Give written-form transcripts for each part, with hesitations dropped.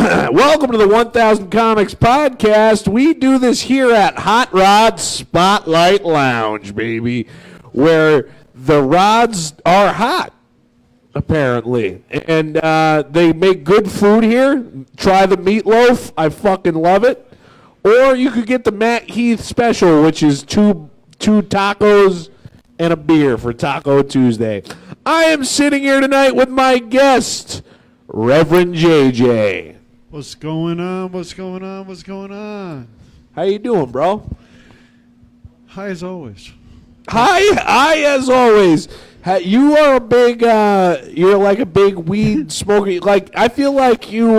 Welcome to the 1000 Comics Podcast. We do this here at Hot Rod Spotlight Lounge, baby, where the rods are hot, apparently. And they make good food here. Try the meatloaf. I fucking love it. Or you could get the Matt Heath special, which is two tacos and a beer for Taco Tuesday. I am sitting here tonight with my guest, Reverend JJ. What's going on? What's going on? What's going on? How you doing, bro? High as always. Hi as always. You are a big, you're like a big weed smoker. Like, I feel like you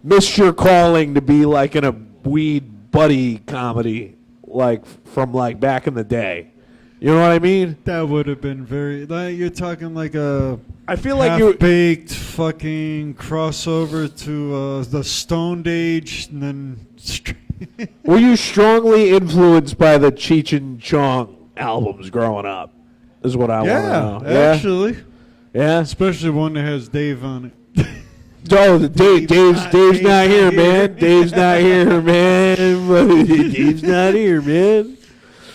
missed your calling to be like in a weed buddy comedy, like from like back in the day. You know what I mean? That would have been very. Like, you're talking like a. I feel like you baked fucking crossover to the Stoned Age, and then. Were you strongly influenced by the Cheech and Chong albums growing up? Is what I want to know. Yeah, actually. Yeah, especially one that has Dave on it. Oh, Dave's not here, man. Dave's not here, man. Dave's not here, man.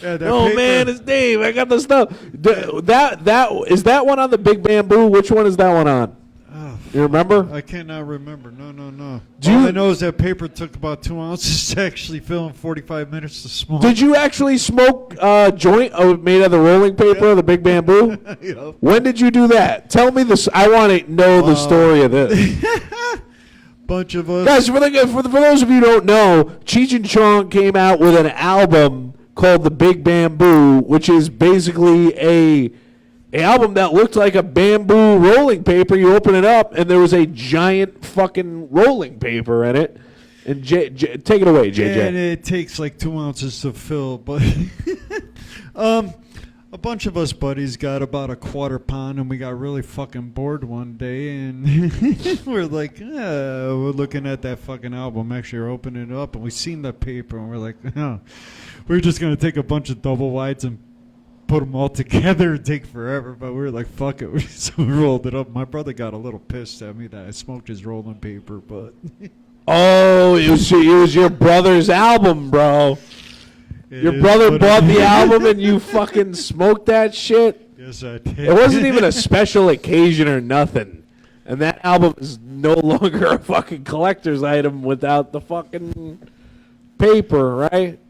Yeah, man, it's Dave. I got the stuff. That is that one on the Big Bamboo? Which one is that one on? Oh, you remember? I cannot remember. No. All I know is that paper took about 2 ounces to actually fill in 45 minutes to smoke. Did you actually smoke a joint made of the rolling paper of the Big Bamboo? Yep. When did you do that? Tell me this. I want to know the story of this. Bunch of us. Guys, for those of you who don't know, Cheech and Chong came out with an album called The Big Bamboo, which is basically a album that looked like a bamboo rolling paper. You open it up, and there was a giant fucking rolling paper in it. And take it away, JJ. And it takes like 2 ounces to fill, but a bunch of us buddies got about a quarter pound, and we got really fucking bored one day, and we're like, we're looking at that fucking album. Actually, we're opening it up, and we seen the paper, and we're like, we're just gonna take a bunch of double wides and put them all together and take forever. But we were like, fuck it, so we rolled it up. My brother got a little pissed at me that I smoked his rolling paper, but oh, it was your brother's album, bro. Your brother bought the album and you fucking smoked that shit? Yes, I did. It wasn't even a special occasion or nothing. And that album is no longer a fucking collector's item without the fucking paper, right?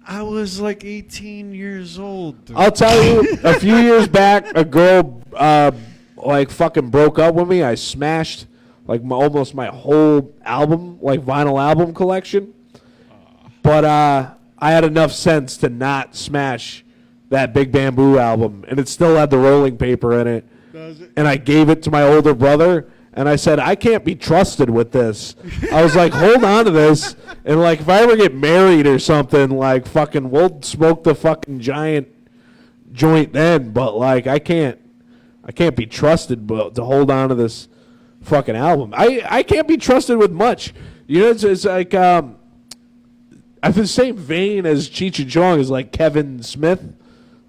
I was like 18 years old. Dude. I'll tell you, a few years back, a girl like fucking broke up with me. I smashed like almost my whole album, like vinyl album collection. But I had enough sense to not smash that Big Bamboo album, and it still had the rolling paper in it. And I gave it to my older brother, and I said, I can't be trusted with this. I was like, hold on to this, and like if I ever get married or something, like fucking we'll smoke the fucking giant joint then, but like I can't be trusted to hold on to this fucking album. I can't be trusted with much. You know, it's like I have the same vein as Cheech and Chong is like Kevin Smith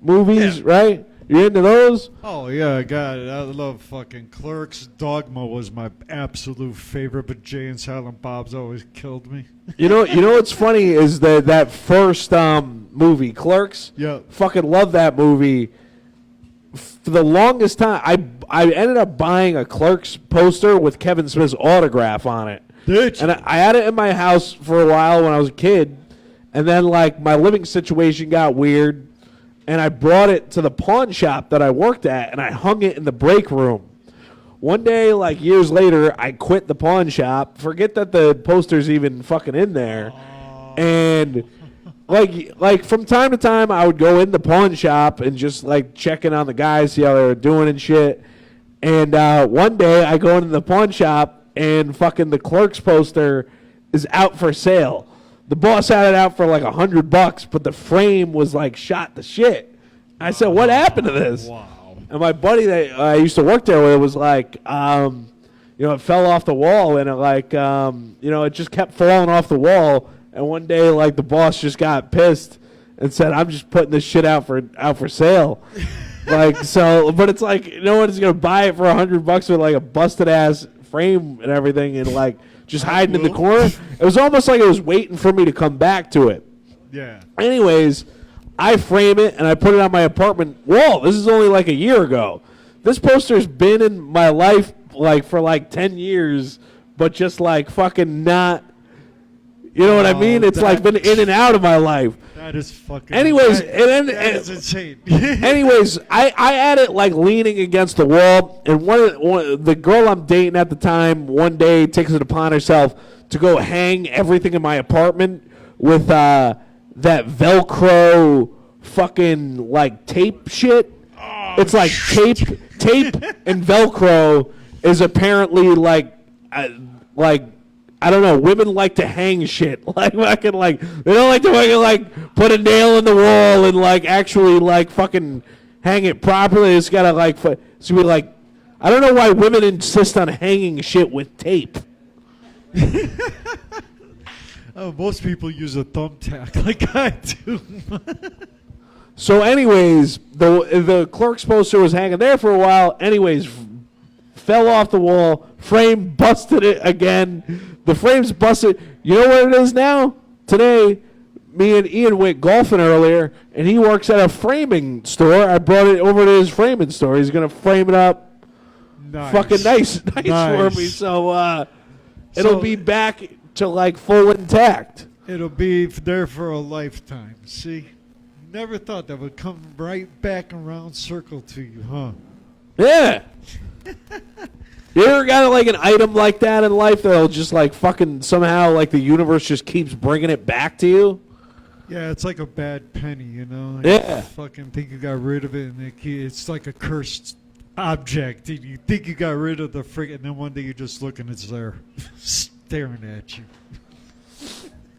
movies, right? You into those? Oh yeah, I got it. I love fucking Clerks. Dogma was my absolute favorite, but Jay and Silent Bob's always killed me. You know what's funny is that first movie, Clerks. Yeah. Fucking love that movie. For the longest time, I ended up buying a Clerks poster with Kevin Smith's autograph on it. Did you? And I had it in my house for a while when I was a kid, and then like my living situation got weird, and I brought it to the pawn shop that I worked at, and I hung it in the break room. One day, like years later, I quit the pawn shop. Forget that the poster's even fucking in there, and like from time to time, I would go in the pawn shop and just like checking on the guys, see how they were doing and shit. And one day, I go into the pawn shop, and fucking the Clerks poster is out for sale. The boss had it out for like $100, but the frame was like shot to shit. I said, what happened to this? Wow. And my buddy that I used to work there with was like, it fell off the wall, and it like, it just kept falling off the wall. And one day, like, the boss just got pissed and said, I'm just putting this shit out for sale. Like, so, but it's like, no one's going to buy it for $100 with like a busted ass frame and everything and like just hiding in the corner. It was almost like it was waiting for me to come back to it. Yeah. Anyways, I frame it and I put it on my apartment wall. This is only like a year ago. This poster's been in my life like for like 10 years, but just like fucking not, you know what I mean? It's like been in and out of my life. That is fucking. Anyways, that is insane. anyways, I had it like leaning against the wall, and the girl I'm dating at the time one day takes it upon herself to go hang everything in my apartment with that Velcro fucking like tape shit. Oh, it's like tape and Velcro is apparently like I don't know. Women like to hang shit. Like fucking like they don't like to fucking like put a nail in the wall and like actually like fucking hang it properly. It's gotta like so we like. I don't know why women insist on hanging shit with tape. Oh, most people use a thumbtack like I do. So, anyways, the Clerks poster was hanging there for a while. Anyways, fell off the wall. Frame busted it again. The frame's busted. You know what it is now? Today, me and Ian went golfing earlier, and he works at a framing store. I brought it over to his framing store. He's going to frame it up fucking nice for me. So, it'll be back to, like, full intact. It'll be there for a lifetime. See? Never thought that would come right back around circle to you, huh? Yeah. You ever got like an item like that in life that'll just like fucking somehow like the universe just keeps bringing it back to you? Yeah, it's like a bad penny, you know? Yeah. You fucking think you got rid of it, and it's like a cursed object, and you think you got rid of the freaking, and then one day you just look and it's there, staring at you.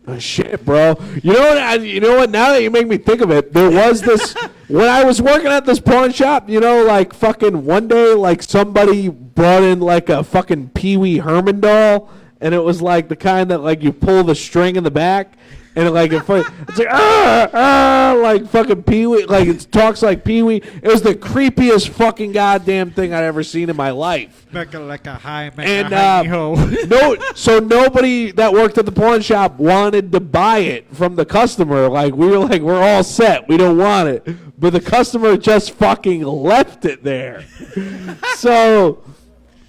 Oh, shit, bro. You know what? Now that you make me think of it, there was this when I was working at this pawn shop. You know, like fucking one day, like somebody brought in like a fucking Pee Wee Herman doll, and it was like the kind that like you pull the string in the back, and it's like like fucking Pee Wee, like it talks like Pee Wee. It was the creepiest fucking goddamn thing I'd ever seen in my life. So nobody that worked at the pawn shop wanted to buy it from the customer. Like we were like, we're all set, we don't want it, but the customer just fucking left it there. So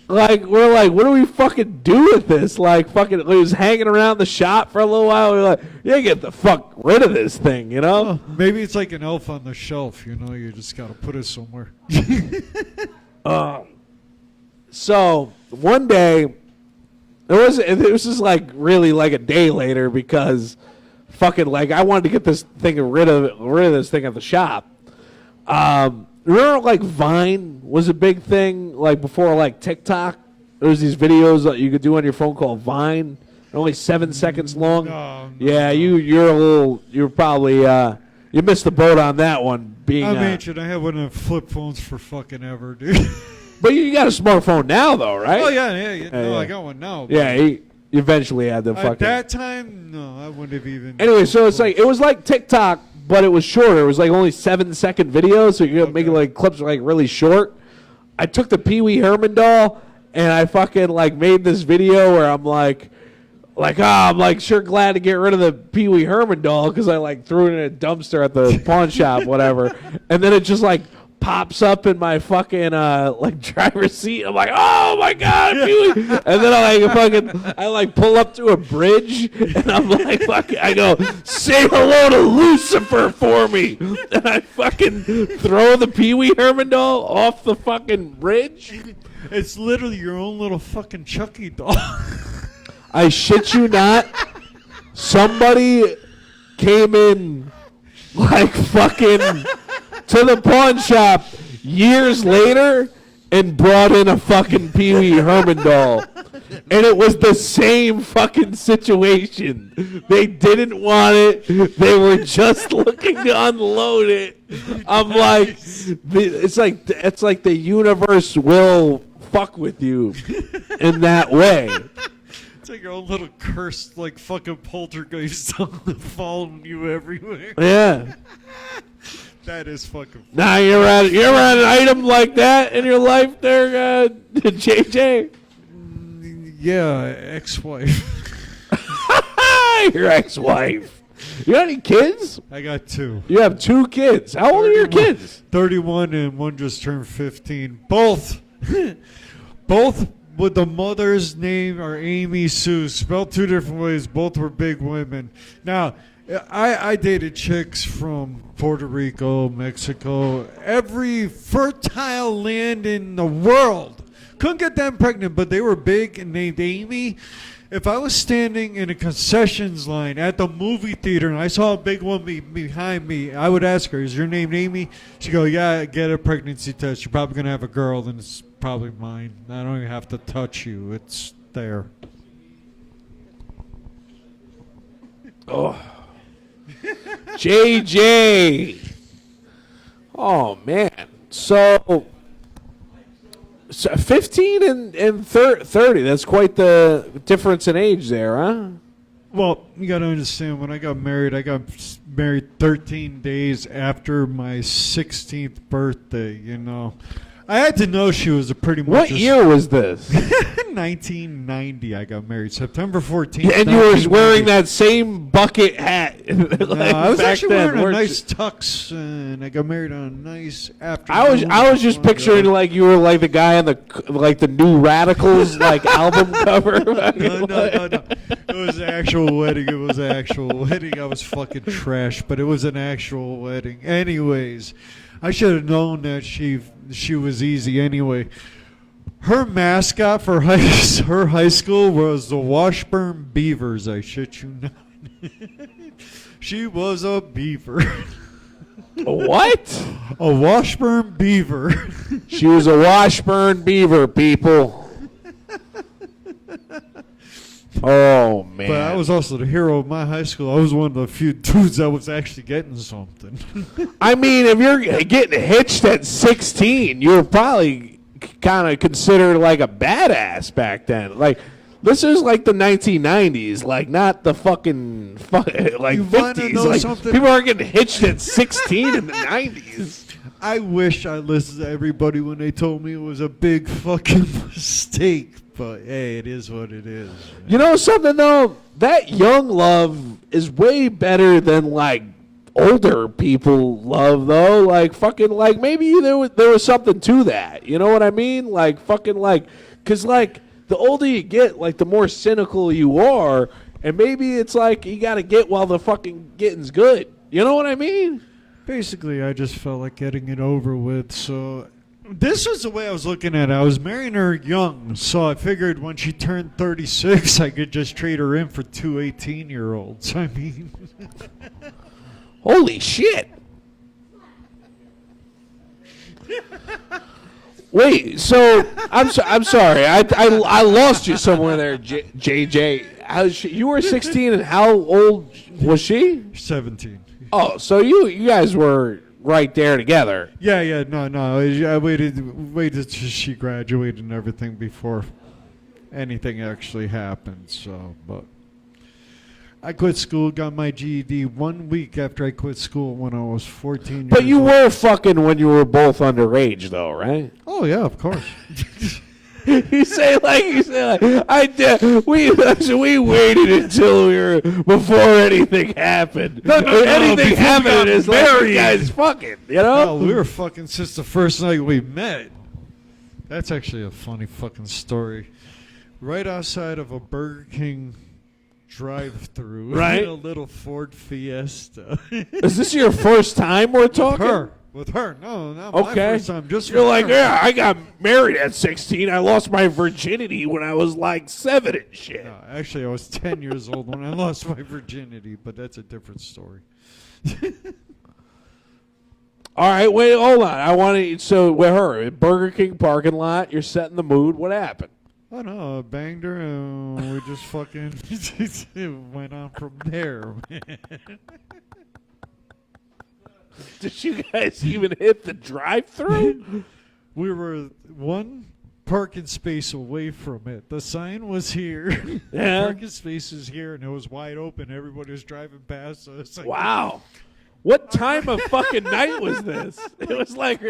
like we're like, what do we fucking do with this? Like fucking, it was hanging around the shop for a little while. We were like, yeah, get the fuck rid of this thing, you know? Oh, maybe it's like an elf on the shelf, you know. You just gotta put it somewhere. So one day, it was just like really like a day later because fucking like I wanted to get this thing rid of this thing at the shop. Remember like Vine was a big thing like before like TikTok. There was these videos that you could do on your phone called Vine, only 7 seconds long. Yeah, you're probably you missed the boat on that one. I'm ancient. I had one of the flip phones for fucking ever, dude. But you got a smartphone now, though, right? Oh, yeah. No, I got one now. Yeah, he eventually had the fucking... At that time, no, I wouldn't have even... Anyway, so it's like, it was like TikTok, but it was shorter. It was like only 7-second videos, so you could make it like clips like really short. I took the Pee Wee Herman doll, and I fucking like made this video where I'm like, I'm like sure glad to get rid of the Pee Wee Herman doll because I like threw it in a dumpster at the pawn shop, whatever. And then it just like pops up in my fucking like driver's seat. I'm like, oh my god, Pee Wee! And then I pull up to a bridge, and I'm like, I go, say hello to Lucifer for me, and I fucking throw the Pee Wee Herman doll off the fucking bridge. It's literally your own little fucking Chucky doll. I shit you not. Somebody came in like fucking to the pawn shop years later and brought in a fucking Pee Wee Herman doll. And it was the same fucking situation. They didn't want it. They were just looking to unload it. I'm like, it's like the universe will fuck with you in that way. It's like your own little cursed, like, fucking poltergeist following you everywhere. Yeah. That is fucking... Nah, you're at an item like that in your life there, JJ? Yeah, ex-wife. Your ex-wife. You got any kids? I got 2. You have 2 kids. How old are your kids? 31 and one just turned 15. Both with the mother's name are Amy Sue. Spelled 2 different ways. Both were big women. Now, I dated chicks from Puerto Rico, Mexico, every fertile land in the world. Couldn't get them pregnant, but they were big and named Amy. If I was standing in a concessions line at the movie theater and I saw a big one behind me, I would ask her, "Is your name Amy?" She'd go, "Yeah, get a pregnancy test. You're probably going to have a girl, then it's probably mine. I don't even have to touch you. It's there." Oh. JJ. Oh, man. So 15 and 30. That's quite the difference in age there, huh? Well, you got to understand, when I got married 13 days after my 16th birthday, you know. I had to know she was a pretty much... What year was this? 1990 I got married. September 14th. And you were wearing that same bucket hat. I was actually wearing a nice tux, and I got married on a nice afternoon. I was just picturing like you were like the guy on the New Radicals like album cover. No. It was an actual wedding. I was fucking trash, but it was an actual wedding. Anyways, I should have known that she was easy anyway. Her mascot for her high school was the Washburn Beavers. I shit you not. She was a beaver. A what? A Washburn Beaver. She was a Washburn Beaver, people. Oh, man. But I was also the hero of my high school. I was one of the few dudes that was actually getting something. I mean, if you're getting hitched at 16, you were probably kind of considered like a badass back then. Like, this is like the 1990s, like not the fucking like 50s. Like, something? People aren't getting hitched at 16 in the 90s. I wish I listened to everybody when they told me it was a big fucking mistake. But, hey, it is what it is. Man. You know something, though? That young love is way better than, like, older people love, though. Like, fucking, like, maybe there was something to that. You know what I mean? Like, fucking, like, because, like, the older you get, like, the more cynical you are. And maybe it's like you got to get while the fucking getting's good. You know what I mean? Basically, I just felt like getting it over with, so... This was the way I was looking at it. I was marrying her young, so I figured when she turned 36, I could just trade her in for 2 18-year-olds. I mean... Holy shit. Wait, so I'm sorry. I lost you somewhere there, JJ. You were 16, and how old was she? 17. Oh, so you guys were right there together. Yeah, no. I waited till she graduated and everything before anything actually happened. So, but I quit school, got my GED 1 week after I quit school when I was 14 years But you old. were fucking when you were both underage, though, right? Oh yeah, of course. You say like I did. We waited until we were before anything happened. No, anything happened is like you guys fucking. You know? No, we were fucking since the first night we met. That's actually a funny fucking story. Right outside of a Burger King drive-through, right? A little Ford Fiesta. Is this your first time we're talking? With her. No, not my first time. Just You're like, her. yeah, I got married at 16. I lost my virginity when I was like 7 and shit. No, actually, I was 10 years old when I lost my virginity, but that's a different story. All right, wait, hold on. I want to. So with her, Burger King parking lot, you're setting the mood. What happened? Oh no, I banged her and we just fucking went on from there, man. Did you guys even hit the drive-through? We were one parking space away from it. The sign was here. Yeah. Parking space is here, and it was wide open. Everybody was driving past us. Like, wow. What time of fucking night was this? It was like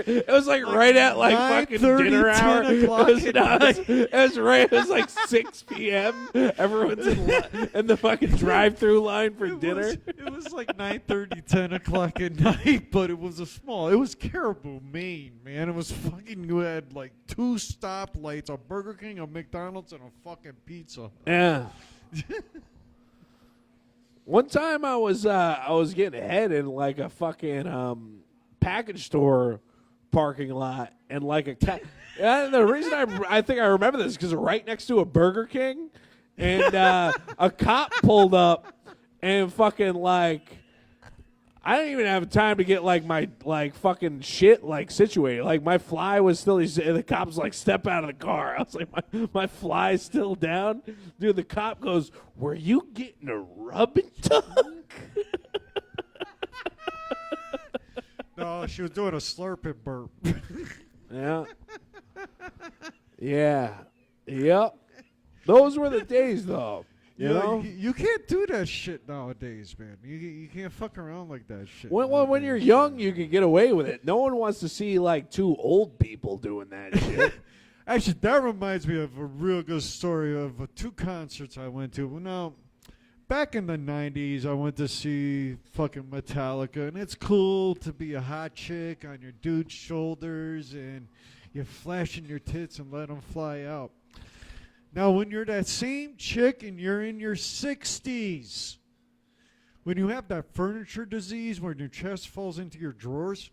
right at like fucking 9:30, dinner hour. 10 o'clock It was right. It was like 6 p.m. Everyone's in the fucking drive-through line for dinner. It was like 9:30, 10 o'clock at night, but it was it was Caribou, Maine, man. It was fucking, you had like 2 stoplights, a Burger King, a McDonald's, and a fucking pizza. Yeah. One time I was getting head in like a fucking package store parking lot, and like and the reason I think I remember this is because right next to a Burger King, and a cop pulled up and fucking like I didn't even have time to get like my like fucking shit like situated. Like my fly was still, and the cop's like, step out of the car. I was like, my fly's still down. Dude, the cop goes, were you getting a rub and tug? No, she was doing a slurp and burp. Yeah. Yeah. Yep. Those were the days though. You know? You can't do that shit nowadays, man. You can't fuck around like that shit. When you're young, you can get away with it. No one wants to see like 2 old people doing that shit. Actually, that reminds me of a real good story of 2 concerts I went to. Now, back in the 90s, I went to see fucking Metallica, and it's cool to be a hot chick on your dude's shoulders, and you're flashing your tits and let them fly out. Now, when you're that same chick and you're in your 60s, when you have that furniture disease where your chest falls into your drawers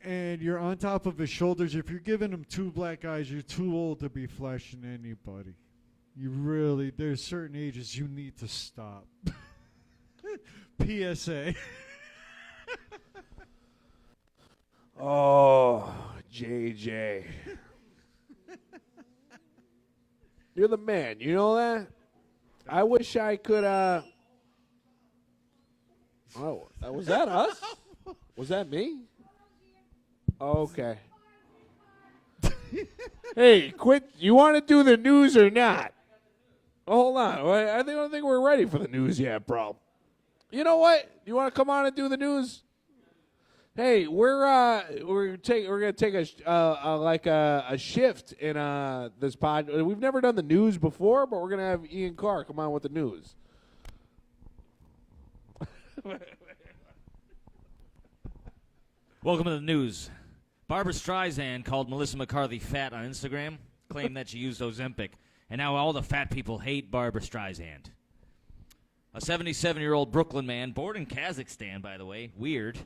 and you're on top of his shoulders, if you're giving him 2 black eyes, you're too old to be flashing anybody. There's certain ages you need to stop. PSA. Oh, JJ. You're the man. You know that? I wish I could, Oh, was that us? Was that me? Okay. Hey, quit. You want to do the news or not? Oh, hold on. I don't think we're ready for the news yet, bro. You know what? You want to come on and do the news? Hey, we're gonna take a shift in this pod. We've never done the news before, but we're gonna have Ian Carr come on with the news. Welcome to the news. Barbara Streisand called Melissa McCarthy fat on Instagram, claimed that she used Ozempic, and now all the fat people hate Barbara Streisand. A 77-year-old Brooklyn man, born in Kazakhstan, by the way, weird,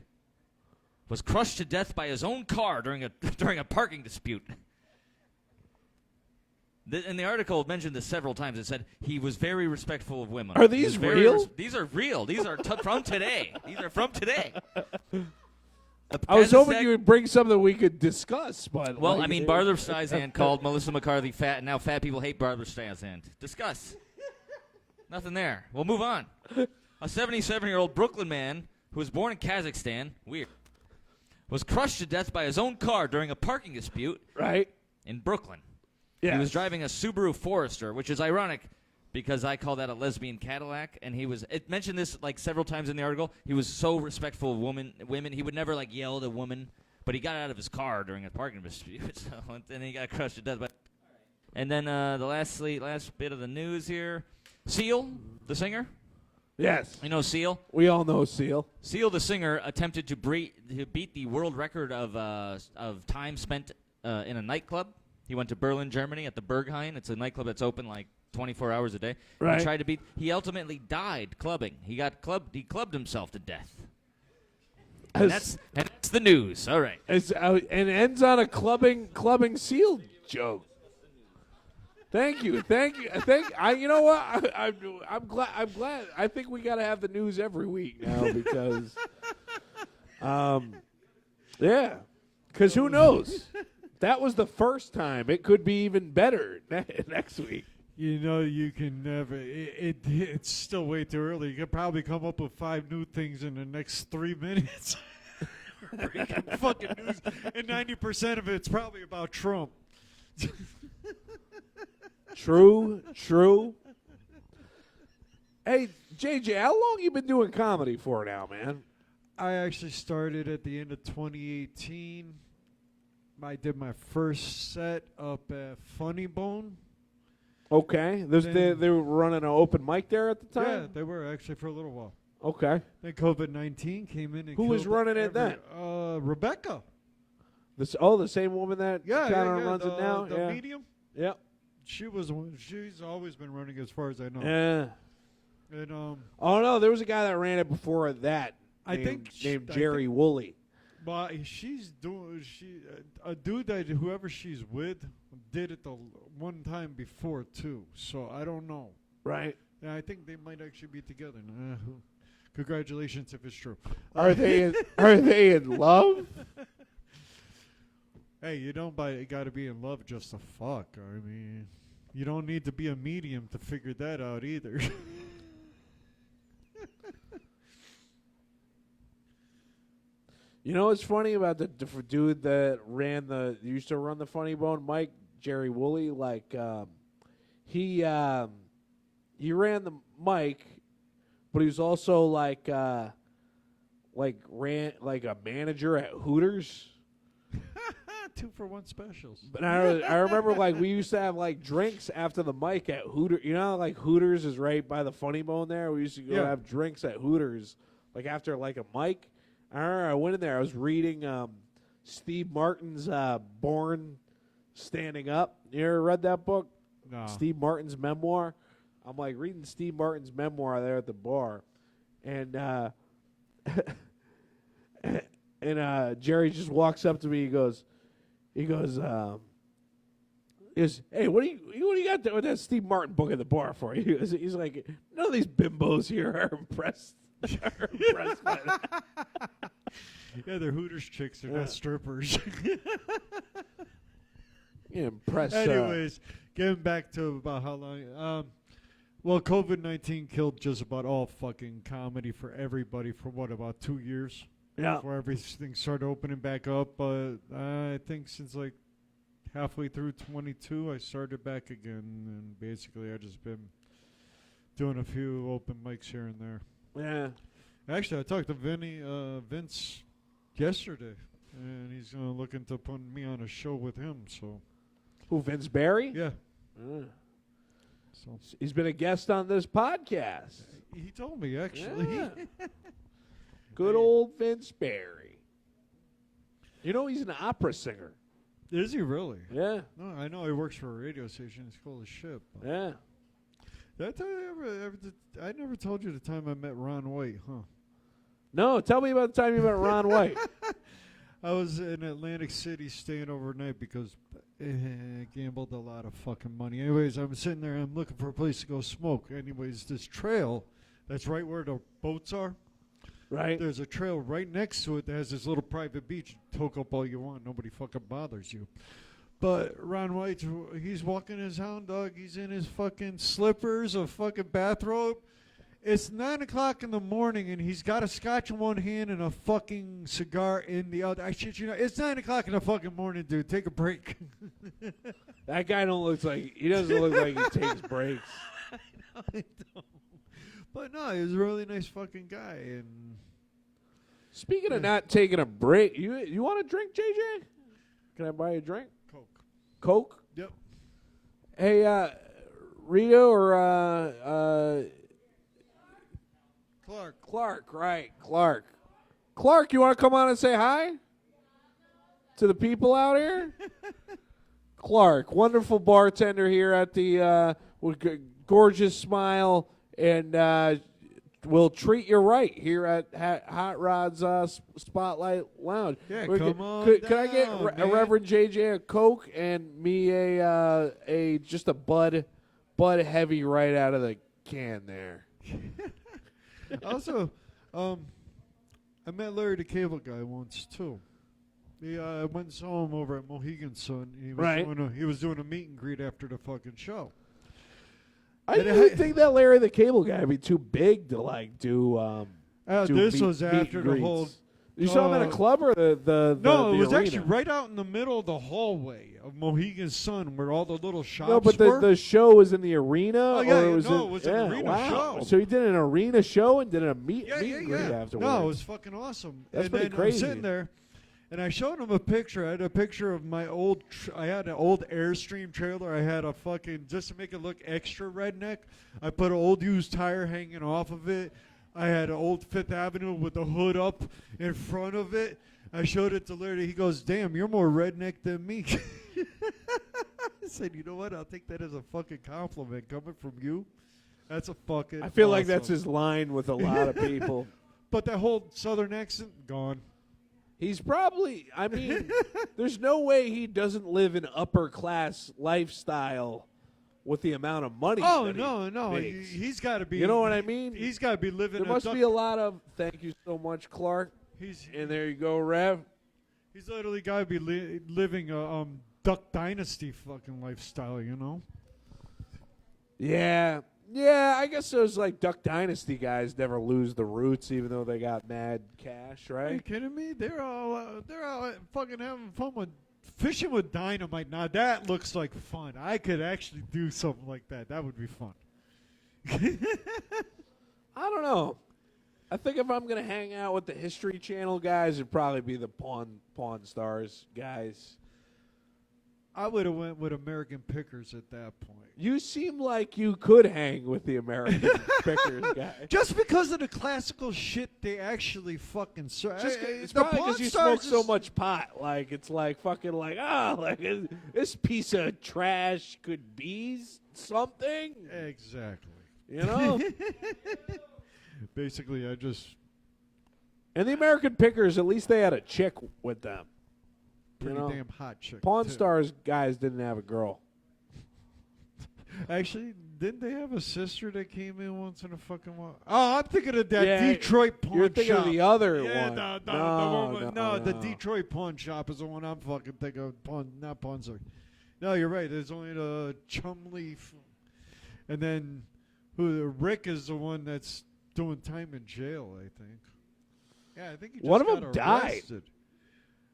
was crushed to death by his own car during a parking dispute. And the article mentioned this several times. It said he was very respectful of women. Are these real? These are real. These are from today. These are from today. I was hoping you would bring something we could discuss, but well, I mean, Barbara Streisand called Melissa McCarthy fat, and now fat people hate Barbara Streisand. Discuss. Nothing there. We'll move on. A 77-year-old Brooklyn man who was born in Kazakhstan, weird, was crushed to death by his own car during a parking dispute in Brooklyn. Yeah. He was driving a Subaru Forester, which is ironic because I call that a lesbian Cadillac, and it mentioned this like several times in the article. He was so respectful of women. He would never like yell at a woman, but he got out of his car during a parking dispute, and then he got crushed to death. And then the last bit of the news here, Seal, the singer. Yes. You know Seal? We all know Seal. Seal, the singer, attempted to beat the world record of time spent in a nightclub. He went to Berlin, Germany, at the Berghain. It's a nightclub that's open like 24 hours a day. Right. He tried to beat. He ultimately died clubbing. He clubbed himself to death. And that's the news. All right. And ends on a clubbing Seal joke. Thank you. You know what? I'm glad. I think we got to have the news every week now because, yeah, because who knows? That was the first time. It could be even better next week. You know, you can never. It's still way too early. You could probably come up with 5 new things in the next 3 minutes. Breaking fucking news, and 90% of it's probably about Trump. True. Hey, JJ, how long you been doing comedy for now, man? I actually started at the end of 2018. I did my first set up at Funny Bone. Okay. They were running an open mic there at the time? Yeah, they were actually for a little while. Okay. Then COVID-19 came in and Who was killed running it then? Rebecca. The same woman that kind of runs the, it now? The yeah. medium. Yep. She's always been running as far as I know. Yeah. And Oh, no, there was a guy that ran it before that. named Jerry Woolley. But she's doing a dude that whoever she's with did it the one time before too. So I don't know. Right. Yeah, I think they might actually be together. Congratulations if it's true. Are they in love? Hey, you don't got to be in love just to fuck. I mean, you don't need to be a medium to figure that out either. You know what's funny about the dude that used to run the Funny Bone, Mike, Jerry Woolley? Like, he ran the mic, but he was also ran like a manager at Hooters. 2-for-1 specials. But I remember like we used to have like drinks after the mic at Hooters. You know, like Hooters is right by the Funny Bone there. We used to go have drinks at Hooters, like after like a mic. I remember I went in there. I was reading Steve Martin's Born Standing Up. You ever read that book? No. Steve Martin's memoir. I'm like reading Steve Martin's memoir there at the bar, and Jerry just walks up to me. He goes, "Hey, what do you got there with that Steve Martin book at the bar for?" He's like, "None of these bimbos here are impressed." By that. Yeah, they're Hooters chicks. They're not strippers. Impressed. Anyways, getting back to about how long. Well, COVID-19 killed just about all fucking comedy for everybody for about 2 years. Yeah. Before everything started opening back up. But I think since like halfway through 22, I started back again. And basically, I've just been doing a few open mics here and there. Yeah. Actually, I talked to Vince yesterday, and he's looking to put me on a show with him. So, Who, Vince Barry? Yeah. So he's been a guest on this podcast. He told me, actually. Yeah. Good old Vince Barry. You know he's an opera singer. Is he really? Yeah. No, I know he works for a radio station. He's cool as shit. Yeah. Did I tell you I never told you the time I met Ron White, huh? No, tell me about the time you met Ron White. I was in Atlantic City staying overnight because I gambled a lot of fucking money. Anyways, I'm sitting there. I'm looking for a place to go smoke. Anyways, this trail that's right where the boats are. Right. There's a trail right next to it that has this little private beach. Toke up all you want. Nobody fucking bothers you. But Ron White, he's walking his hound dog. He's in his fucking slippers, a fucking bathrobe. It's 9 o'clock in the morning, and he's got a scotch in one hand and a fucking cigar in the other. I shit you not. It's 9 o'clock in the fucking morning, dude. Take a break. That guy he doesn't look like he takes breaks. I don't. But no, he was a really nice fucking guy. And speaking of not taking a break, you want a drink, JJ? Can I buy you a drink? Coke? Yep. Hey, Rito or Clark, right. Clark, you want to come on and say hi to the people out here? Clark, wonderful bartender here at the with gorgeous smile, and we'll treat you right here at Hot Rod's Spotlight Lounge. Yeah, come on Could I get a Reverend JJ a Coke and me a just a Bud Heavy right out of the can there? Also, I met Larry the Cable Guy once too. I went and saw him over at Mohegan's Son. He was doing a meet and greet after the fucking show. I didn't think that Larry the Cable Guy would be too big to do. This was meet after and the greets. whole. You saw him at a club or the No, the it was arena? actually right out in the middle of the hallway of Mohegan Sun where all the little shops No, but were. the show was in the arena. Oh, yeah, or yeah, was no, it was an arena wow. show. So he did an arena show and did a meet and greet afterwards. No, it was fucking awesome. That's and pretty then crazy. I'm sitting there, and I showed him a picture. I had a picture of my old. I had an old Airstream trailer. I had a fucking, just to make it look extra redneck, I put an old used tire hanging off of it. I had an old Fifth Avenue with the hood up in front of it. I showed it to Larry. He goes, "Damn, you're more redneck than me." I said, "You know what? I'll take that as a fucking compliment coming from you. That's a fucking." I feel awesome. like that's his line with a lot of people. But that whole Southern accent gone. He's probably. I mean, there's no way he doesn't live an upper class lifestyle with the amount of money. Oh that no, he makes. he's got to be. You know what I mean? He's got to be living. There must be a lot of. Thank you so much, Clark. And there you go, Rev. He's literally got to be living a Duck Dynasty fucking lifestyle, you know? Yeah. Yeah, I guess those like Duck Dynasty guys never lose the roots, even though they got mad cash, Are you right? kidding me? They're all fucking having fun with fishing with dynamite. Now that looks like fun. I could actually do something like that. That would be fun. I don't know. I think if I'm gonna hang out with the History Channel guys, it'd probably be the Pawn Stars guys. I would have went with American Pickers at that point. You seem like you could hang with the American Pickers guy. Just because of the classical shit they actually fucking serve. It's probably because you smoke so much pot. Like it's like fucking like like this piece of trash could be something. Exactly. You know. Basically, I just. And the American Pickers, at least they had a chick with them. Pretty you know? damn hot chick. Pawn too. Stars guys didn't have a girl. Actually, didn't they have a sister that came in once in a fucking while? Oh, I'm thinking of that Yeah, Detroit pawn shop. You're thinking of the other yeah, one. The Detroit pawn shop is the one I'm fucking thinking of. Not Pawn Store. No, you're right. There's only the Chumley. And then Rick is the one that's doing time in jail, I think. Yeah, I think he just One of got them died. arrested.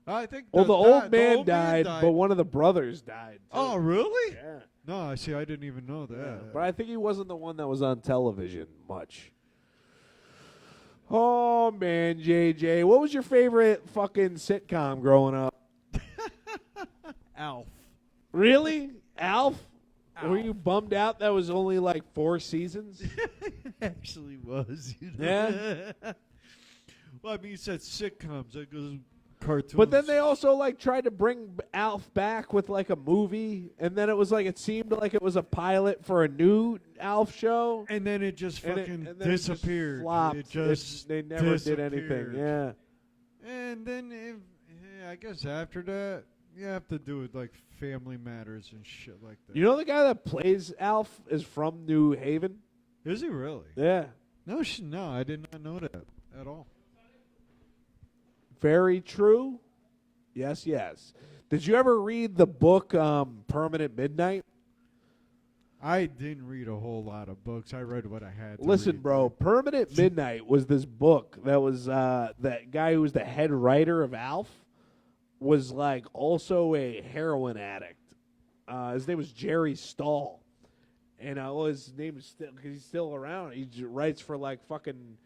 I think Well, the old man old died, but one of the brothers died. Too. Oh, really? Yeah. No, I see. I didn't even know that. Yeah, but I think he wasn't the one that was on television much. Oh, man, JJ. What was your favorite fucking sitcom growing up? Alf. Really? Alf? Were you bummed out that was only like 4 seasons? Actually was. You know? Yeah? Well, I mean, you said sitcoms. That goes cartoons. But then they also like tried to bring Alf back with like a movie, and then it was like it seemed like it was a pilot for a new Alf show, and then it just fucking and then disappeared. It just flopped. It just they never did anything. disappeared. Yeah. And then I guess after that, you have to do it like Family Matters and shit like that. You know the guy that plays Alf is from New Haven? Is he really? Yeah. No, I did not know that at all. Very true. Yes, yes. Did you ever read the book Permanent Midnight? I didn't read a whole lot of books. I read what I had to Listen, read. bro, Permanent Midnight was this book that was that guy who was the head writer of Alf was like also a heroin addict. His name was Jerry Stahl. And his name is still, because he's still around. He writes for like fucking,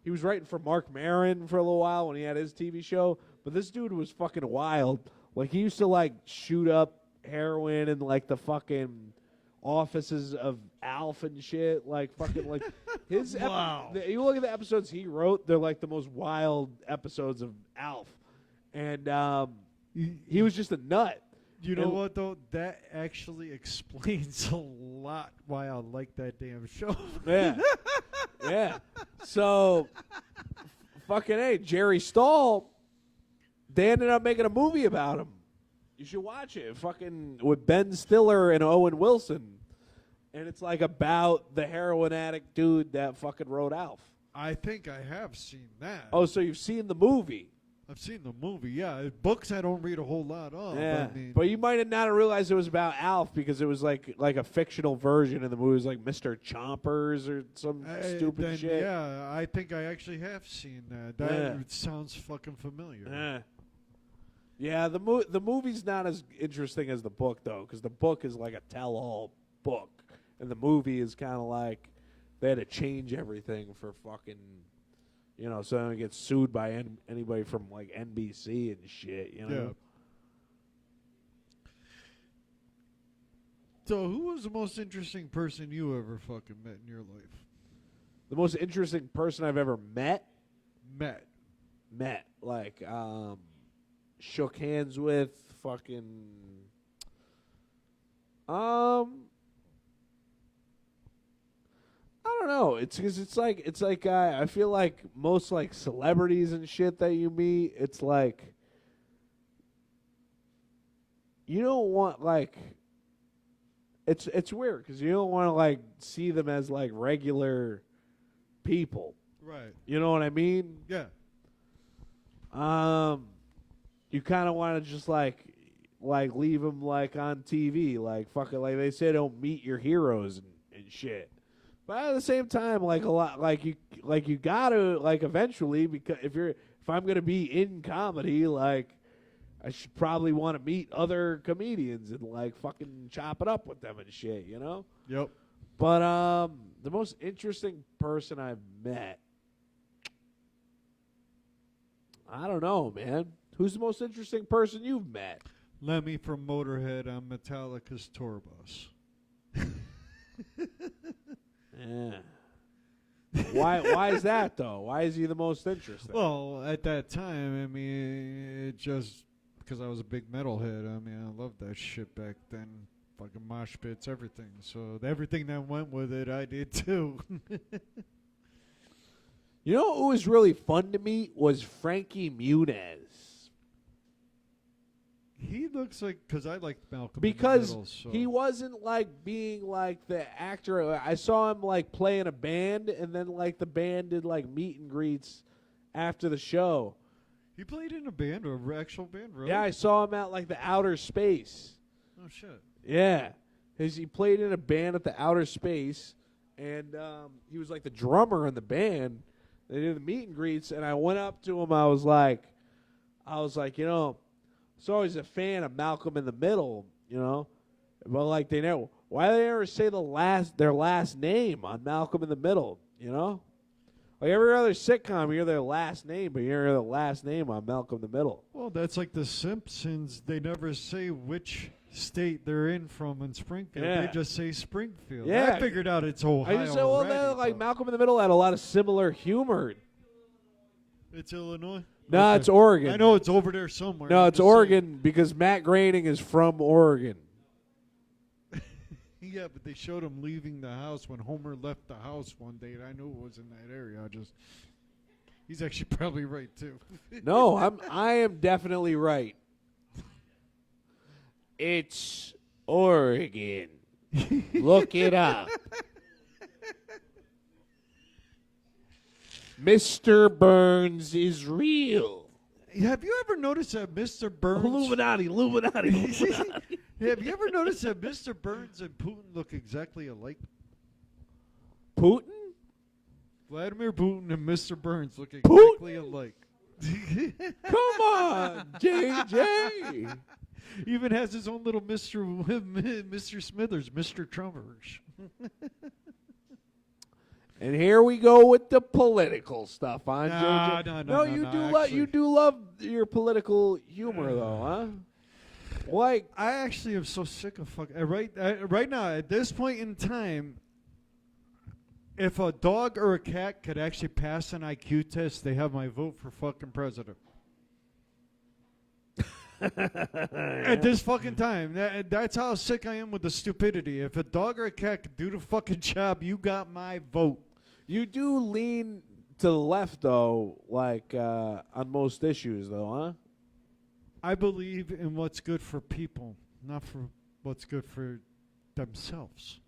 he was writing for Mark Maron for a little while when he had his TV show. But this dude was fucking wild. Like he used to like shoot up heroin in like the fucking offices of Alf and shit. Like fucking like his. Wow. You look at the episodes he wrote; they're like the most wild episodes of Alf. And he was just a nut. You know what, though? That actually explains a lot why I like that damn show. Yeah. Yeah. So, fucking A, Jerry Stahl, they ended up making a movie about him. You should watch it. Fucking with Ben Stiller and Owen Wilson. And it's like about the heroin addict dude that fucking wrote Alf. I think I have seen that. Oh, so you've seen the movie? I've seen the movie. Yeah, books I don't read a whole lot of. Yeah, I mean, but you might have not realized it was about Alf because it was like a fictional version of the movie. It was like Mr. Chompers or some stupid then, shit. Yeah, I think I actually have seen that. That sounds fucking familiar. Yeah, the movie's not as interesting as the book though, because the book is like a tell-all book, and the movie is kind of like they had to change everything for fucking. You know, so they don't get sued by anybody from, like, NBC and shit, you know? Yeah. So, who was the most interesting person you ever fucking met in your life? The most interesting person I've ever met? Met. Like, shook hands with, fucking... I don't know. It's because it's like I feel like most like celebrities and shit that you meet, it's like you don't want like it's weird because you don't want to like see them as like regular people. Right. You know what I mean? Yeah. You kind of want to just like leave them like on TV, like fucking like they say don't meet your heroes and shit. But at the same time, like a lot, like you gotta like eventually because if I'm gonna be in comedy, like I should probably want to meet other comedians and like fucking chop it up with them and shit, you know? Yep. But the most interesting person I've met, I don't know, man. Who's the most interesting person you've met? Lemmy from Motorhead on Metallica's tour bus. Yeah. Why is that though? Why is he the most interesting? Well, at that time, I mean, it just because I was a big metalhead. I mean, I loved that shit back then. Fucking mosh pits, everything. So everything that went with it, I did too. You know who was really fun to meet was Frankie Muniz. He looks like, because I liked Malcolm Because in the Middle, so. he wasn't like being like the actor. I saw him like play in a band, and then like the band did like meet and greets after the show. He played in a band, or an actual band, really? Yeah, I saw him at like the Outer Space. Oh, shit. Yeah, he played in a band at the Outer Space, and he was like the drummer in the band. They did the meet and greets, and I went up to him. I was like, you know. I was always a fan of Malcolm in the Middle, you know, but like they never. Why do they ever say their last name on Malcolm in the Middle? You know, like every other sitcom, you hear their last name, but you hear their last name on Malcolm in the Middle. Well, that's like The Simpsons. They never say which state they're in from in Springfield. Yeah. They just say Springfield. Yeah. I figured out it's Ohio. I just said, well, already, like Malcolm in the Middle had a lot of similar humor. It's Illinois. No, Okay. it's Oregon. I know it's over there somewhere. No, I'm it's just Oregon because Matt Groening is from Oregon. saying. Yeah, but they showed him leaving the house when Homer left the house one day, and I knew it was in that area. He's actually probably right too. No, I am definitely right. It's Oregon. Look it up. Mr. Burns is real. Have you ever noticed that Mr. Burns? Illuminati. Have you ever noticed that Mr. Burns and Putin look exactly alike? Putin? Vladimir Putin and Mr. Burns look exactly alike. Come on, JJ. Even has his own little Mr. Smithers, Mr. Trumpers. And here we go with the political stuff, huh, Nah, JJ? no, You do love your political humor, though, huh? Like, I actually am so sick of fucking right now. At this point in time, if a dog or a cat could actually pass an IQ test, they have my vote for fucking president. At this fucking time, that's how sick I am with the stupidity. If a dog or a cat could do the fucking job, you got my vote. you do lean to the left, though, like on most issues, though, huh? I believe in what's good for people, not for what's good for themselves.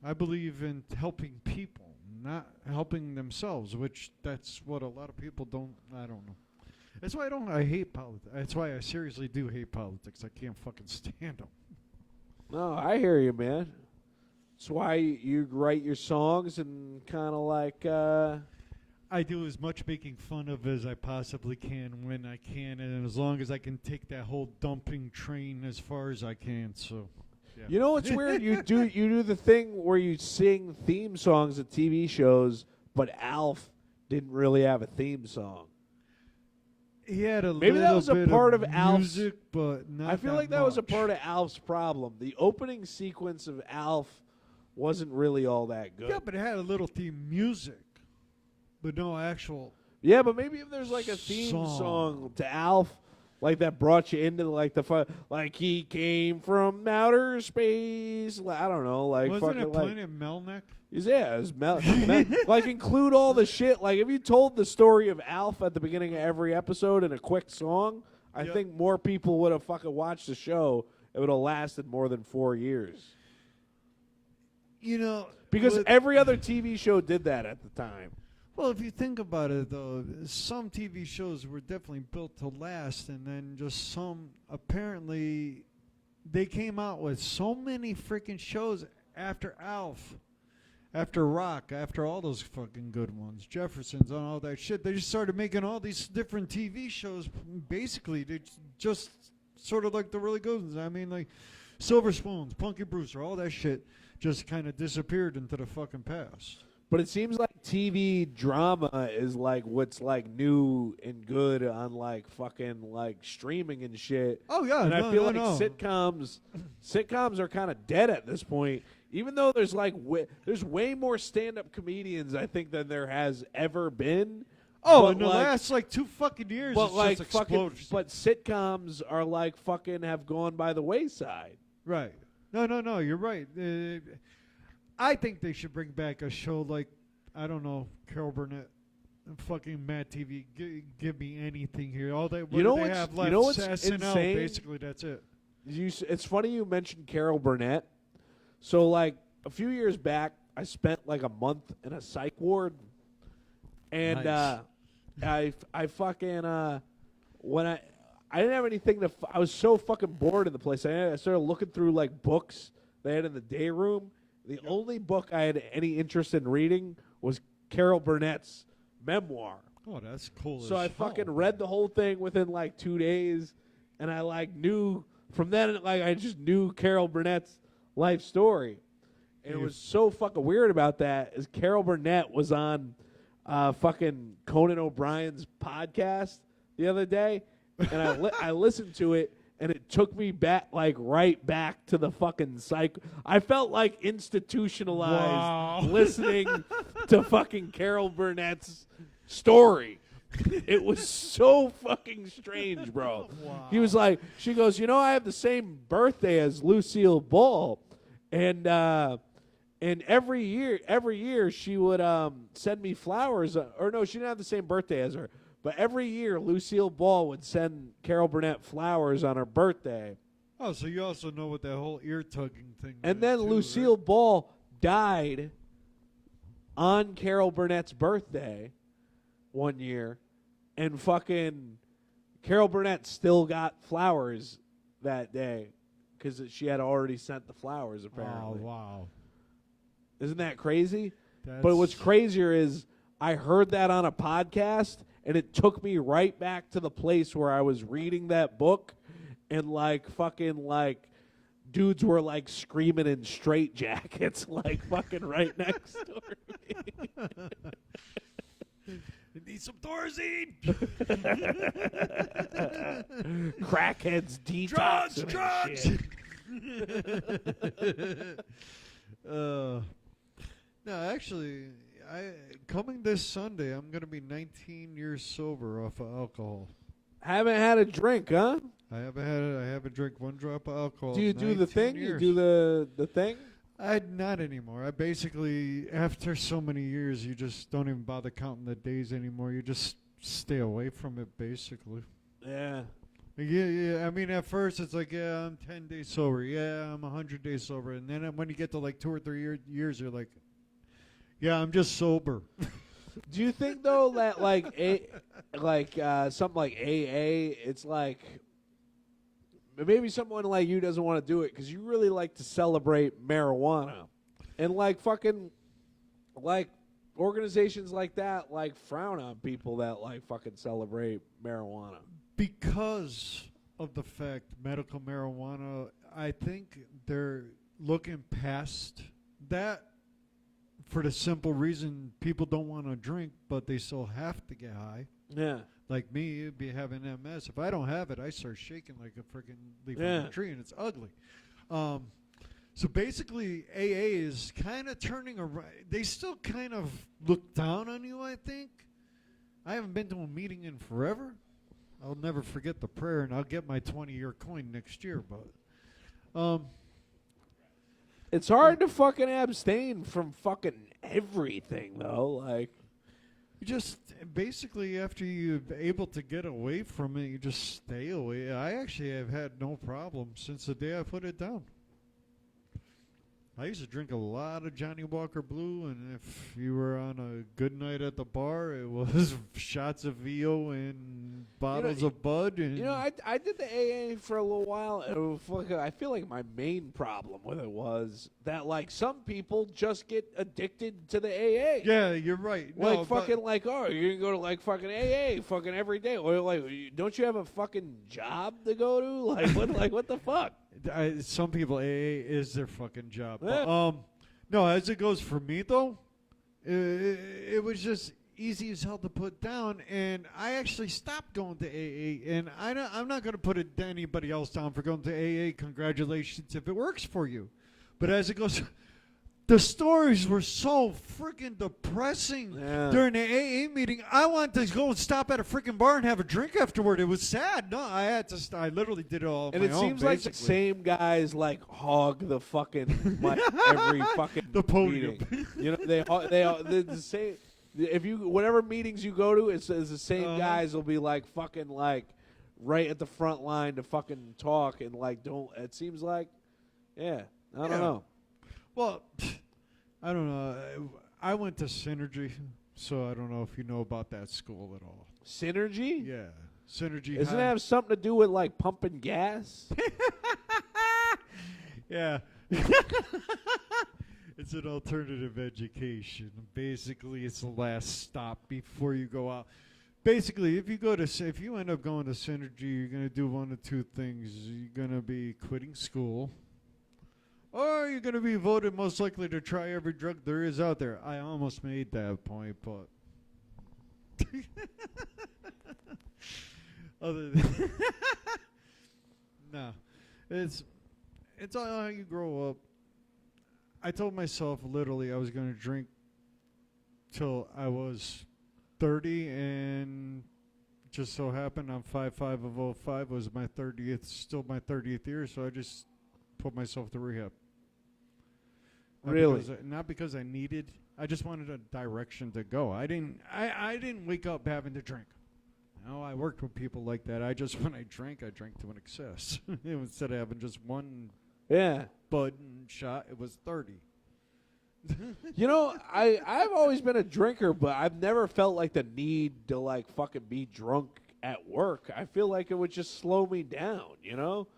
I believe in helping people, not helping themselves, which that's what a lot of people don't. I don't know. That's why I hate politics. That's why I seriously do hate politics. I can't fucking stand them. No, I hear you, man. That's why you write your songs and kind of like. I do as much making fun of as I possibly can when I can, and as long as I can take that whole dumping train as far as I can. So, yeah. You know what's weird? You do the thing where you sing theme songs at TV shows, but Alf didn't really have a theme song. He had a Maybe that was a bit part of of Alf's. music, but not I feel like that was a much. part of Alf's problem. The opening sequence of Alf wasn't really all that good. Yeah, but it had a little theme music, but no actual. Yeah, but maybe if there's like a theme song to Alf, like that brought you into like the fun, like he came from outer space. I don't know, like Wasn't fucking it like. Planet Melnick? Yeah, it was like include all the shit. Like if you told the story of Alf at the beginning of every episode in a quick song, I Yep. think more people would have fucking watched the show. It would have lasted more than 4 years. You know, Because with- every other TV show did that at the time. Well, if you think about it, though, some TV shows were definitely built to last, and then just some, apparently, they came out with so many freaking shows after Alf, after Rock, after all those fucking good ones, Jeffersons and all that shit. They just started making all these different TV shows. Basically, they just sort of like the really good ones. I mean, like Silver Spoons, Punky Brewster, all that shit just kind of disappeared into the fucking past. But it seems like TV drama is like what's like new and good on like fucking like streaming and shit. Oh yeah, And I feel like no. sitcoms are kind of dead at this point. Even though there's like there's way more stand-up comedians I think than there has ever been. Oh, but in the last like 2 fucking years, but it's like just fucking, exploded. but sitcoms are like fucking have gone by the wayside. Right. No, you're right. I think they should bring back a show like, I don't know, Carol Burnett, fucking Matt TV. Give me anything here. All they, You know they what's- have you left, know what's SNL, insane? basically, that's it. It's funny you mentioned Carol Burnett. So like a few years back, I spent like a month in a psych ward, and Nice. I fucking when I didn't have anything to. I was so fucking bored in the place. I started looking through like books they had in the day room. The only book I had any interest in reading was Carol Burnett's memoir. Oh, that's cool. So as I fucking hell. read the whole thing within like 2 days, and I like knew from then like I just knew Carol Burnett's life story. And it was so fucking weird about that is Carol Burnett was on fucking Conan O'Brien's podcast the other day, and I listened to it, and it took me back like right back to the fucking psych. I felt like institutionalized Wow. listening to fucking Carol Burnett's story. It was so fucking strange, bro. Wow. He was like, she goes, you know, I have the same birthday as Lucille Ball, and every year she would send me flowers. Or no, she didn't have the same birthday as her, but every year Lucille Ball would send Carol Burnett flowers on her birthday. Oh, so you also know what that whole ear tugging thing. And is, then too, Lucille right? Ball died on Carol Burnett's birthday one year, and fucking Carol Burnett still got flowers that day because she had already sent the flowers, apparently. Oh, wow. Isn't that crazy? That's, But what's crazier is I heard that on a podcast, and it took me right back to the place where I was reading that book, and like fucking like dudes were like screaming in straitjackets, like fucking right next door to me. You need some Thorazine. Crackheads detoxing and Drugs. shit. No, actually, coming this Sunday, I'm going to be 19 years sober off of alcohol. Haven't had a drink, huh? I haven't drank one drop of alcohol. Do you in do the 19 thing? Years. You do the thing? Not anymore. I basically, after so many years, you just don't even bother counting the days anymore. You just stay away from it, basically. Yeah. Yeah. I mean, at first, it's like, yeah, I'm 10 days sober. Yeah, I'm 100 days sober. And then when you get to like 2 or 3 years, you're like, yeah, I'm just sober. Do you think though that something like AA, it's like maybe someone like you doesn't want to do it because you really like to celebrate marijuana, and like fucking like organizations like that like frown on people that like fucking celebrate marijuana Because of the fact medical marijuana, I think they're looking past that for the simple reason people don't want to drink, but they still have to get high. Yeah. Like me, be having MS. If I don't have it, I start shaking like a freaking leaf on Yeah. a tree, and it's ugly. So basically, AA is kind of turning around. They still kind of look down on you, I think. I haven't been to a meeting in forever. I'll never forget the prayer, and I'll get my 20-year coin next year. But It's hard to fucking abstain from fucking everything though. Like you just basically, after you're able to get away from it, you just stay away. I actually have had no problem since the day I put it down. I used to drink a lot of Johnny Walker Blue, and if you were on a good night at the bar, it was shots of VO and bottles of Bud. And I did the AA for a little while. It was fucking, I feel like my main problem with it was that like some people just get addicted to the AA. yeah, you're right. No, Like fucking like, oh, you're gonna go to like fucking AA fucking every day. Or like, don't you have a fucking job to go to? Like what the fuck? Some people, AA is their fucking job. Yeah. No, as it goes for me, though, it was just easy as hell to put down, and I actually stopped going to AA, and I'm not going to put anybody else down for going to AA. Congratulations if it works for you. But as it goes... The stories were so freaking depressing during the AA meeting. I wanted to go and stop at a freaking bar and have a drink afterward. It was sad. No, I had to. I literally did it all on And my it own, seems like the basically. same guys like hog the fucking like every fucking The podium. meeting. You know they're the same. If you whatever meetings you go to, it's the same guys will be like fucking like right at the front line to fucking talk and like don't. It seems like I don't know. Well, I don't know. I went to Synergy, so I don't know if you know about that school at all. Synergy? Yeah, Synergy. Doesn't it have something to do with like pumping gas? Yeah. It's an alternative education. Basically, it's the last stop before you go out. Basically, if you end up going to Synergy, you're going to do one of two things. You're going to be quitting school, or you're going to be voted most likely to try every drug there is out there. I almost made that point, but... Other than... No. It's all how you grow up. I told myself literally I was going to drink till I was 30, and just so happened I'm 5'5" of 05 was my 30th, still my 30th year, so I just put myself to rehab. Really? Not because I needed. I just wanted a direction to go. I didn't wake up having to drink. No, I worked with people like that. When I drank to an excess. Instead of having just one Bud shot, it was 30. You know, I've always been a drinker, but I've never felt like the need to like fucking be drunk at work. I feel like it would just slow me down, you know?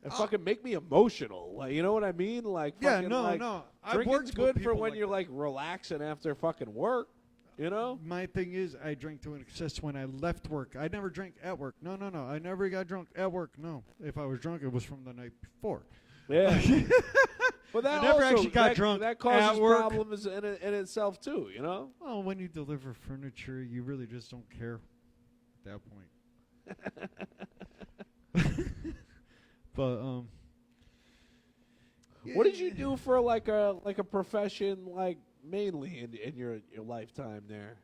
And fucking make me emotional. Like, you know what I mean? Like, fucking, no. Drinking's good for when you're like relaxing after fucking work, you know? My thing is, I drank to an excess when I left work. I never drank at work. No. I never got drunk at work. No. If I was drunk, it was from the night before. Yeah. But that I never also, actually got drunk that causes at work. problems in itself too, you know? Well, when you deliver furniture, you really just don't care at that point. But what did you do for like a profession, like mainly in your lifetime there?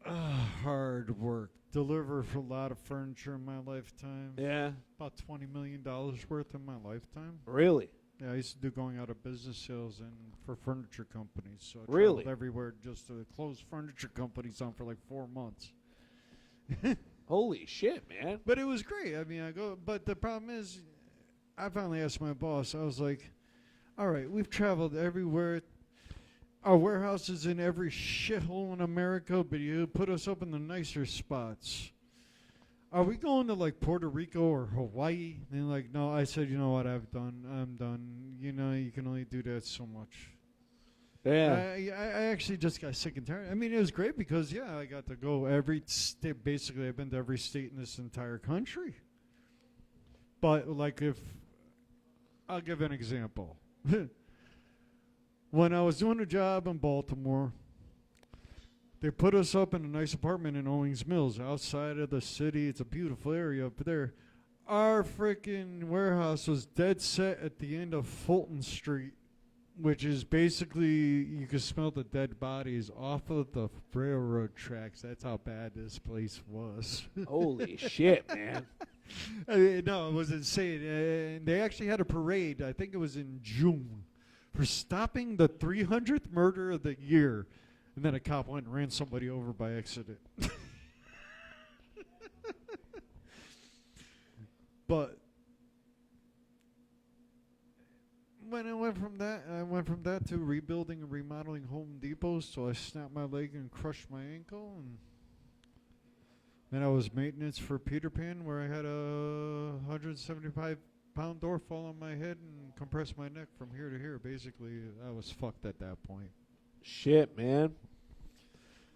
Hard work. Deliver for a lot of furniture in my lifetime. Yeah. About $20 million worth in my lifetime. Really? Yeah, I used to do going out of business sales and for furniture companies. So I Really? traveled everywhere just to close furniture companies on for like 4 months. Holy shit, man. But it was great. I mean, but the problem is, I finally asked my boss, I was like, all right, we've traveled everywhere. our warehouse is in every shithole in America, but you put us up in the nicer spots. Are we going to like Puerto Rico or Hawaii? And like, no, I said, you know what, I'm done. You know, you can only do that so much. Yeah. I actually just got sick and tired. I mean, it was great because, yeah, I got to go every state. Basically, I've been to every state in this entire country. But, like, I'll give an example. When I was doing a job in Baltimore, they put us up in a nice apartment in Owings Mills, outside of the city. It's a beautiful area up there. Our freaking warehouse was dead set at the end of Fulton Street, which is basically, you can smell the dead bodies off of the railroad tracks. That's how bad this place was. Holy shit, man. I mean, no, it was insane. And they actually had a parade, I think it was in June, for stopping the 300th murder of the year. And then a cop went and ran somebody over by accident. But when I went from that to rebuilding and remodeling Home Depots. So I snapped my leg and crushed my ankle, and then I was maintenance for Peter Pan, where I had a 175-pound door fall on my head and compress my neck from here to here. Basically, I was fucked at that point. Shit, man.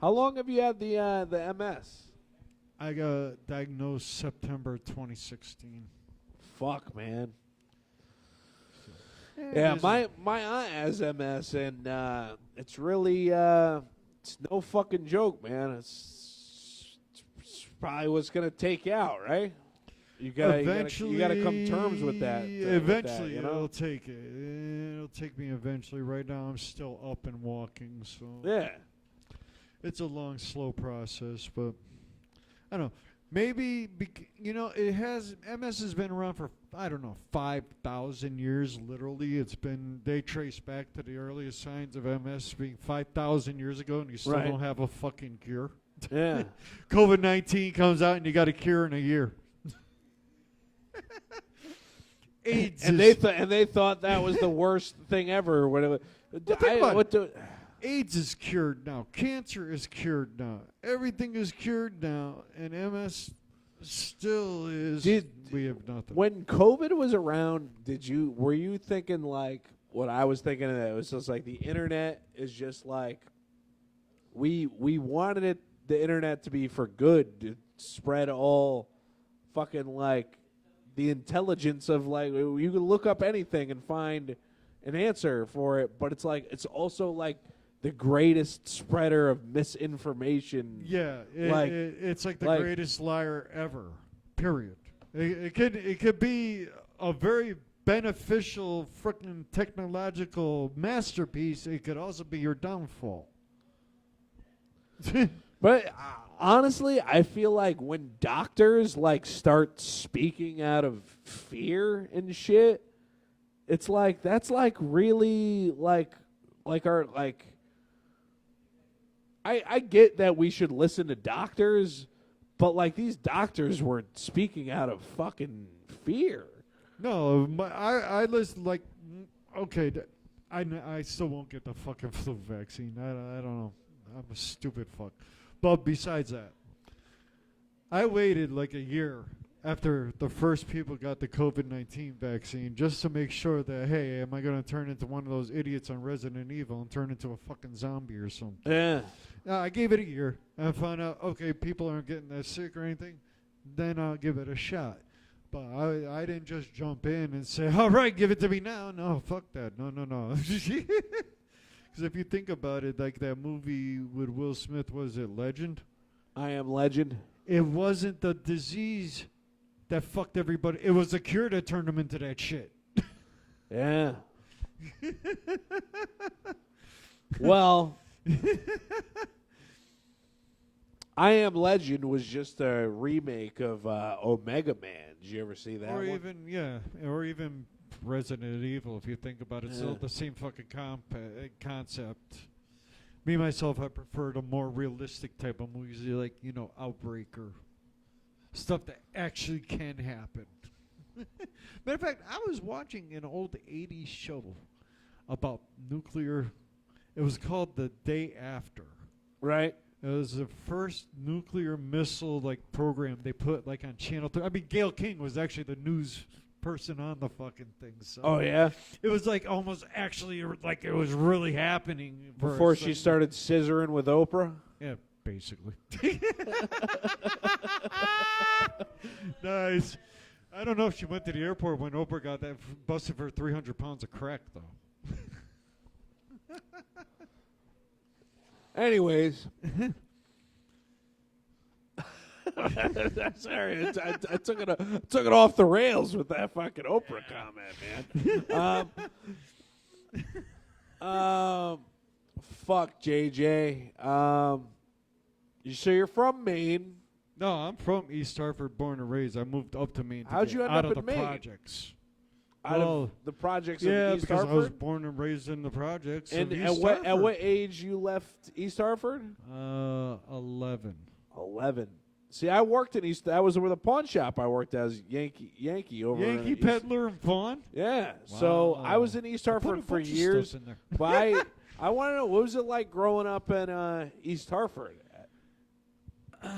How long have you had the MS? I got diagnosed September 2016. Fuck, man. So, Yeah, my aunt has MS, and it's really it's no fucking joke, man. It's probably what's gonna take you out, right? You gotta come terms with that. Eventually, you know? it'll take it. It'll take me eventually. Right now, I'm still up and walking, so Yeah. It's a long, slow process, but I don't know. Maybe MS has been around for 5,000 years. Literally, they trace back to the earliest signs of MS being 5,000 years ago, and you still don't have a fucking cure. Yeah. COVID-19 comes out, and you got a cure in a year. AIDS, and they thought that was the worst thing ever. AIDS is cured now. Cancer is cured now. Everything is cured now, and MS still is. We have nothing. When COVID was around, were you thinking like what I was thinking? It was just like the internet is just like we wanted the internet to be for good, to spread all fucking like the intelligence of like you can look up anything and find an answer for it, but it's like it's also like the greatest spreader of misinformation. Yeah, it's like the greatest liar ever. Period. It could be a very beneficial freaking technological masterpiece. It could also be your downfall. But honestly, I feel like when doctors like start speaking out of fear and shit, it's like that's like really like our like. I get that we should listen to doctors, but like these doctors were speaking out of fucking fear. No, I listen like okay. I still won't get the fucking flu vaccine. I don't know. I'm a stupid fuck. But besides that, I waited like a year after the first people got the COVID-19 vaccine just to make sure that, hey, am I going to turn into one of those idiots on Resident Evil and turn into a fucking zombie or something? Yeah. I gave it a year. I found out, okay, people aren't getting that sick or anything. Then I'll give it a shot. But I didn't just jump in and say, all right, give it to me now. No, fuck that. No. Because if you think about it, like that movie with Will Smith, was it Legend? I Am Legend. It wasn't the disease that fucked everybody. It was the cure that turned them into that shit. Yeah. Well, I Am Legend was just a remake of Omega Man. Did you ever see that one? Or even Resident Evil, if you think about it. It's still the same fucking concept. Me, myself, I prefer the more realistic type of movies, like, Outbreak or stuff that actually can happen. Matter of fact, I was watching an old 80s show about nuclear It was called The Day After. Right. It was the first nuclear missile program they put on Channel 3. I mean, Gail King was actually the news person on the fucking thing. So Oh yeah. it was almost actually it was really happening Before she started scissoring with Oprah. Yeah, basically. Nice. I don't know if she went to the airport when Oprah got that busted for 300 pounds of crack though. Anyways. Sorry, I took it off the rails with that fucking Oprah comment, man. Fuck JJ. So you're from Maine? No, I'm from East Hartford, born and raised. I moved up to Maine. How'd you end out up of in the Maine? projects? Out of the projects of Yeah, East because Hartford? I was born and raised in the projects. And of at East what Hartford. age you left East Hartford? 11. 11. See, I worked in East. That was with a pawn shop. I worked as Yankee over. Yankee in East, peddler and pawn. Yeah. So Wow. I was in East Put a Hartford for bunch of years. stuff in there. But I want to know, what was it like growing up in East Hartford? That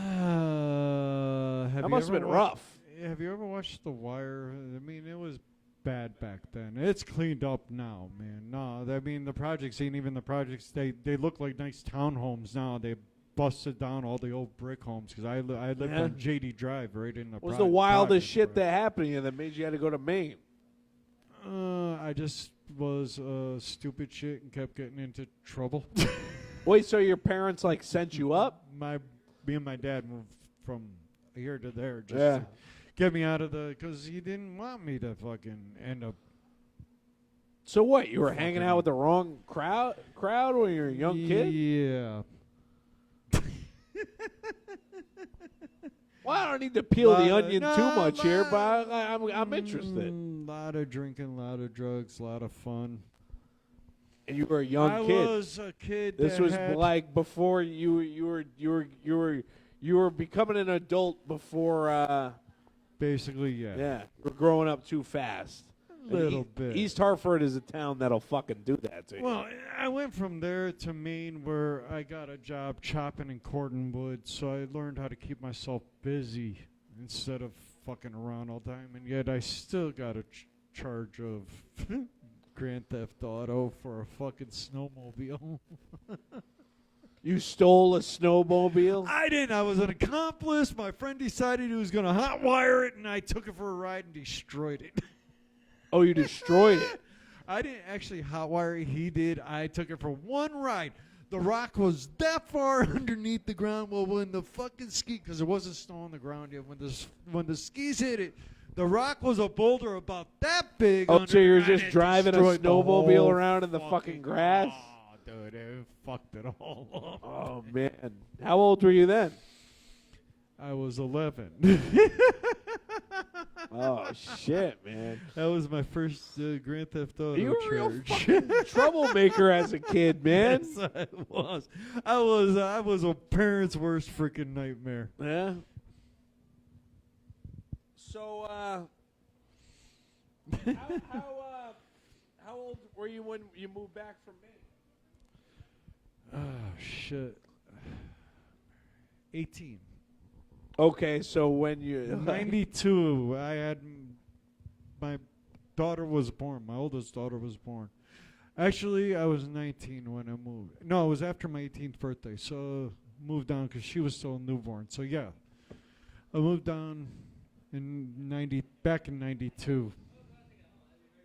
must have been rough. Have you ever watched The Wire? I mean, it was bad back then. It's cleaned up now, man. No, I mean, the projects ain't even the projects. They look like nice townhomes now. They busted down all the old brick homes because I lived on JD Drive right in the What was the wildest shit that happened to you that made you had to go to Maine? I just was stupid shit and kept getting into trouble. Wait, so your parents sent you up? Me and my dad moved from here to there just Yeah. to get me out of because he didn't want me to fucking end up. So what? You were hanging out with the wrong crowd when you were a young kid? Yeah. Well, I don't need to peel the onion no, too much here, no. but I'm interested. A lot of drinking, a lot of drugs, a lot of fun. And you were a young I kid. was a kid. This that was had before you were becoming an adult before. basically, yeah. Yeah, we're growing up too fast. A little bit. East Hartford is a town that'll fucking do that to you. Well, I went from there to Maine where I got a job chopping and cording wood, so I learned how to keep myself busy instead of fucking around all the time, and yet I still got a charge of Grand Theft Auto for a fucking snowmobile. You stole a snowmobile? I didn't. I was an accomplice. My friend decided he was going to hotwire it, and I took it for a ride and destroyed it. Oh, you destroyed it. I didn't actually hotwire it. He did. I took it for one ride. The rock was that far underneath the ground. Well, when the fucking ski, because there wasn't snow on the ground yet, when the skis hit it, the rock was a boulder about that big. Oh, so you're and just it driving a destroyed the snowmobile whole around in the fucking grass? Oh, dude, it fucked it all up. Oh, man. How old were you then? I was 11. Oh, shit, man. That was my first Grand Theft Auto You were a real charge. fucking troublemaker as a kid, man. Yes, I was. I was a parent's worst freaking nightmare. Yeah. So, how old were you when you moved back from Maine? Oh, shit. 18. Okay, so when you 92, I had my daughter was born. My oldest daughter was born. Actually, I was 19 when I moved. No, it was after my 18th birthday. So moved down because she was still a newborn. So yeah, I moved down back in 92.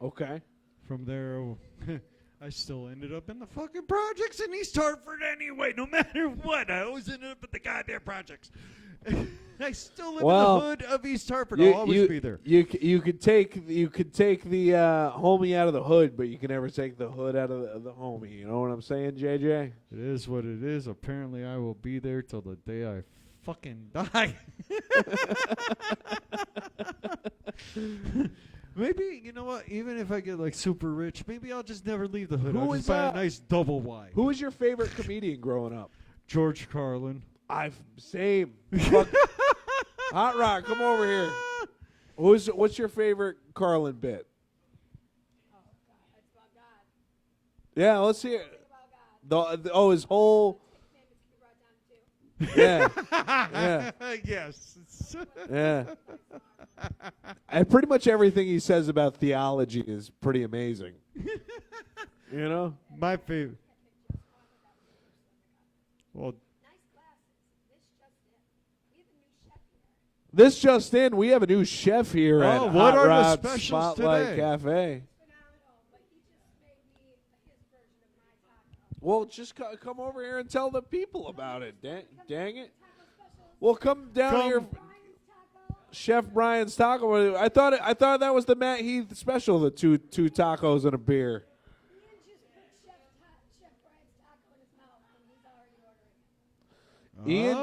Okay. From there, I still ended up in the fucking projects in East Hartford anyway. No matter what, I always ended up at the goddamn projects. I still live in the hood of East Hartford. I'll always be there. You could take the homie out of the hood, but you can never take the hood out of the homie. You know what I'm saying, JJ? It is what it is. Apparently, I will be there till the day I fucking die. Maybe, you know what? Even if I get super rich, maybe I'll just never leave the hood. I'll just buy a nice double wide. Who was your favorite comedian growing up? George Carlin. Same. Hot Rock, come over here. What's your favorite Carlin bit? Oh, God. It's about God. Yeah, let's hear it. It's about God. His whole. Yeah. Yeah. Yes. Yeah. And pretty much everything he says about theology is pretty amazing. You know? My favorite. Well, this just in, we have a new chef here at what Hot are the Rod specials Spotlight today? Cafe. Well, just come over here and tell the people about it. Dang it. Well, come down here. Chef Brian's Taco. I thought that was the Matt Heath special, the two tacos and a beer. Ian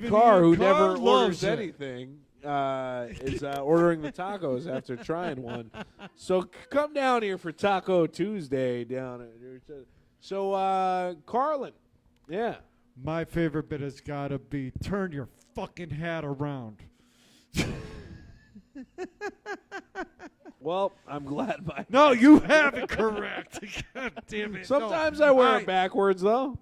Carr, who never orders anything, is ordering the tacos after trying one. So come down here for Taco Tuesday down at. So Carlin, yeah. My favorite bit has got to be turn your fucking hat around. Well, I'm glad my. No, you have it correct. God damn it. Sometimes I wear it backwards, though.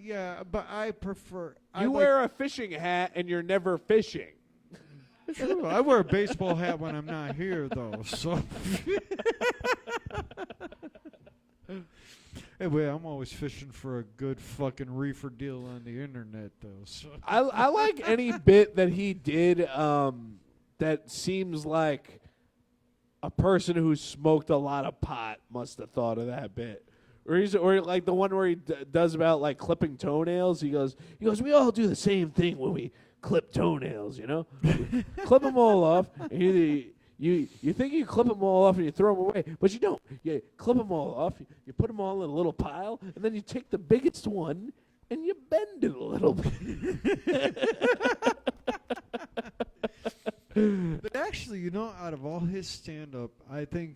Yeah, but I prefer. You wear a fishing hat and you're never fishing. True. I wear a baseball hat when I'm not here, though. So. Anyway, I'm always fishing for a good fucking reefer deal on the internet, though. So. I like any bit that he did that seems like a person who smoked a lot of pot must have thought of that bit. Or like the one where he does about like clipping toenails. He goes, we all do the same thing when we clip toenails, you know? Clip them all off. And you think you clip them all off and you throw them away, but you don't. You clip them all off, you put them all in a little pile, and then you take the biggest one and you bend it a little bit. But actually, you know, out of all his stand-up, I think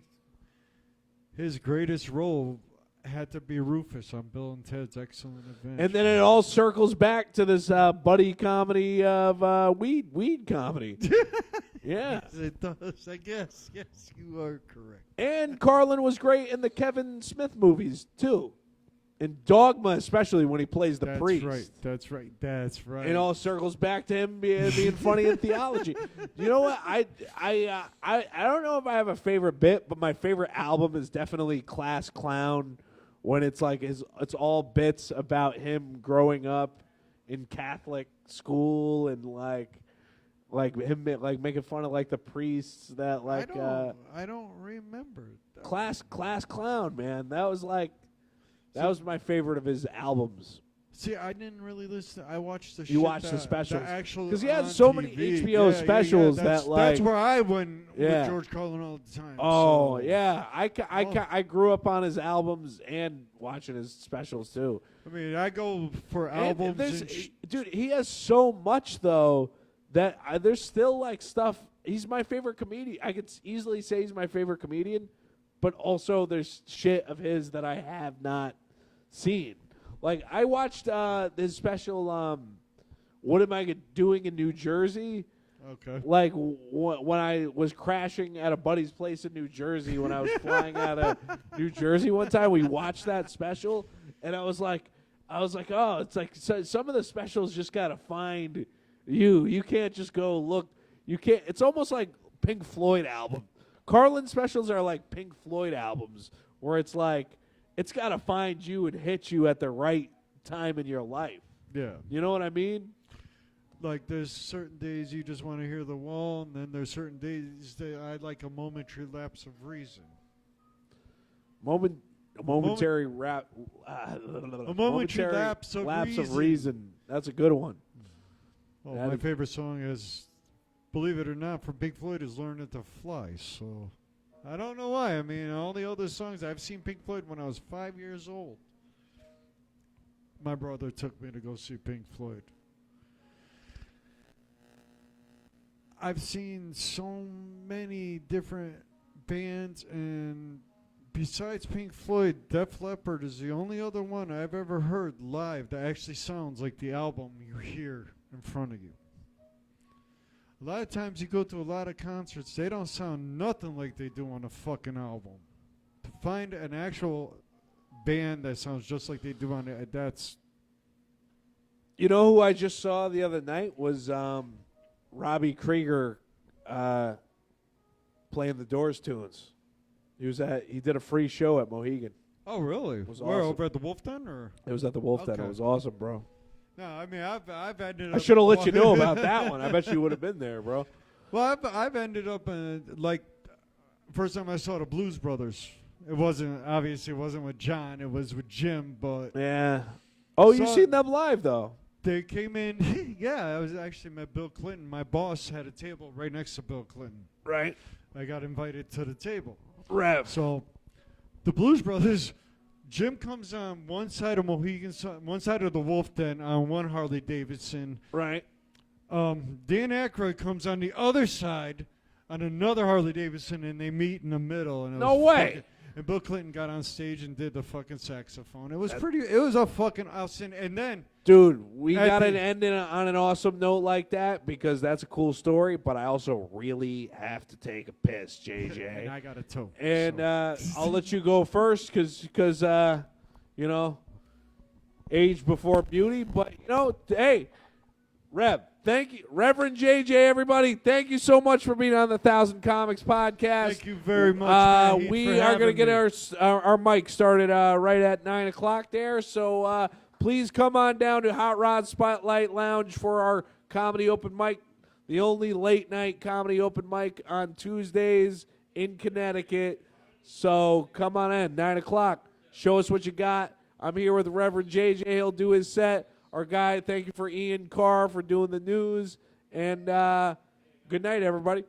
his greatest role had to be Rufus on Bill and Ted's Excellent Adventure. And then it all circles back to this buddy comedy of weed comedy. Yeah. Yes, it does, I guess. Yes, you are correct. And Carlin was great in the Kevin Smith movies, too. In Dogma, especially when he plays the priest. That's right. It all circles back to him being funny in theology. You know what? I don't know if I have a favorite bit, but my favorite album is definitely Class Clown, when it's like it's all bits about him growing up in Catholic school and like him like making fun of like the priests that like I don't remember that. Class Clown, man. That was was my favorite of his albums. See, I didn't really listen. I watched the. You watched the specials because he had so many HBO specials that like. That's where I went with George Carlin all the time. Oh so. Yeah, I grew up on his albums and watching his specials too. I mean, I go for albums. Dude, he has so much though that there's still like stuff. He's my favorite comedian. I could easily say he's my favorite comedian, but also there's shit of his that I have not seen. Like, I watched his special, What Am I Doing in New Jersey? Okay. Like, when I was crashing at a buddy's place in New Jersey, when I was flying out of New Jersey one time, we watched that special, and I was like, oh, it's like some of the specials just got to find you. You can't just go look. You can't. It's almost like Pink Floyd album. Carlin specials are like Pink Floyd albums, where it's like, it's got to find you and hit you at the right time in your life. Yeah. You know what I mean? Like, there's certain days you just want to hear The Wall, and then there's certain days that I like a momentary lapse of reason. Momentary lapse of reason. That's a good one. Well, my favorite song is, believe it or not, from Pink Floyd is Learning to Fly, so... I don't know why. I mean, all the other songs, I've seen Pink Floyd when I was 5 years old. My brother took me to go see Pink Floyd. I've seen so many different bands, and besides Pink Floyd, Def Leppard is the only other one I've ever heard live that actually sounds like the album you hear in front of you. A lot of times you go to a lot of concerts, they don't sound nothing like they do on a fucking album. To find an actual band that sounds just like they do on it. That's You know who I just saw the other night was Robbie Krieger playing the Doors tunes. He did a free show at Mohegan. oh really? was Where awesome. over at the Wolf Den or? It was at the Wolf Den. Okay. It was awesome, bro. No, I mean I've ended up. I should have let you know about that one. I bet you would have been there, bro. Well, I've ended up like first time I saw the Blues Brothers. It wasn't with John. It was with Jim, but Yeah. Oh, you So- seen them live though? they came in. Yeah, I was actually met Bill Clinton. My boss had a table right next to Bill Clinton. Right. I got invited to the table. Rev. So the Blues Brothers, Jim comes on one side of Mohegan, one side of the Wolf Den on one Harley Davidson. Right. Dan Aykroyd comes on the other side on another Harley Davidson, and they meet in the middle. And it No was way. fucking- and Bill Clinton got on stage and did the fucking saxophone. It was It was a fucking outstanding. And then Dude, we I got to think- end it on an awesome note like that because that's a cool story, but I also really have to take a piss, JJ. and I got a toe. And so. I'll let you go first because you know, age before beauty. But, you know, hey, Rev, thank you. Reverend JJ, everybody, thank you so much for being on the 1,000 Comics podcast. Thank you very much, Matt Heath, We for are going to having get me. our mic started right at 9 o'clock there. So please come on down to Hot Rod Spotlight Lounge for our comedy open mic, the only late night comedy open mic on Tuesdays in Connecticut. So come on in, 9 o'clock. Show us what you got. I'm here with Reverend JJ. He'll do his set. Our guy, thank you for Ian Carr for doing the news. And good night, everybody.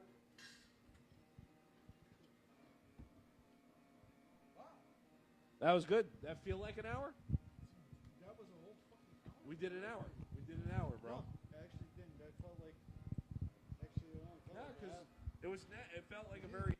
That was good. That feel like an hour? That was a whole fucking We did an hour. Bro. Actually, didn't. That felt like. Actually, Yeah, because it felt like a very